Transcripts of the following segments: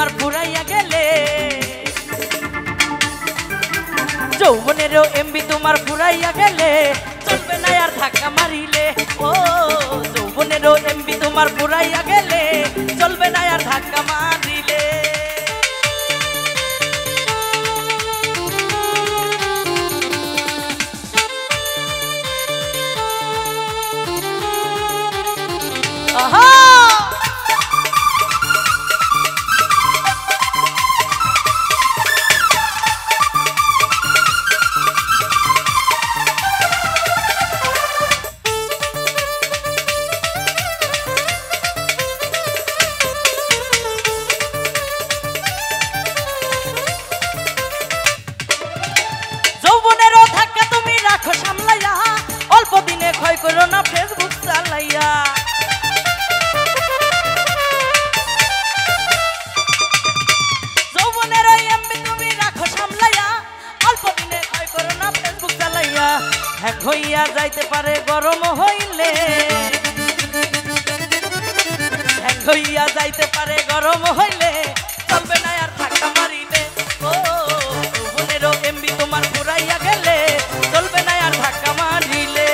তোমার ফুরাইয়া গেলে, যৌবনেরও এমবি তোমার ফুরাইয়া গেলে চলবে না আর ধাক্কা মারিলে। ও যৌবনেরও এমবি তোমার ফুরাইয়া গেলে চলবে না আর ধাক্কা মারিলে। আহা যৌবনেরও ধাক্কা তুমি রাখো সামলাইয়া, অল্প দিনে ক্ষয় করো না ফেসবুক চালাইয়া। যৌবনেরও এমবি তুমি রাখো সামলাইয়া, অল্প দিনে ক্ষয় করো না ফেসবুক চালাইয়া। হ্যাক হইয়া যাইতে পারে গরম হইলে, হ্যাক হইয়া যাইতে পারে গরম হইলে চলবে না আর ধাক্কা মারিলে। ও যৌবনেরও এমবি তোমার ফুরাইয়া গেলে চলবে না আর ধাক্কা মারিলে।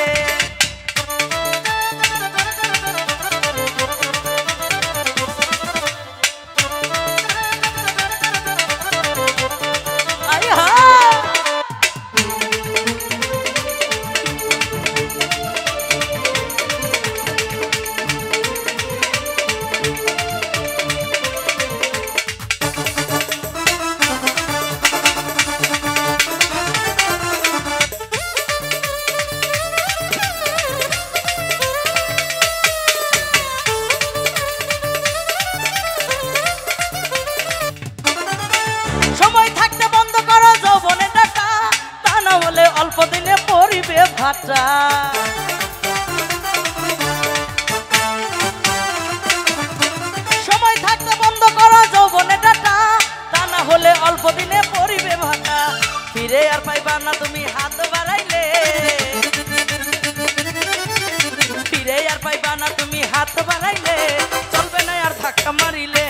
সময় থাকতে বন্ধ করো যৌবনের ডাটা, তা না হলে অল্প দিনে পড়িবে ভাটা। সময় থাকতে বন্ধ করো যৌবনের ডাটা, তা না হলে অল্প দিনে পড়িবে ভাটা। ফিরে আর পাইবা না তুমি হাত বাড়াইলে, ফিরে আর পাইবা না তুমি হাত বাড়াইলে চলবে না আর ধাক্কা মারিলে।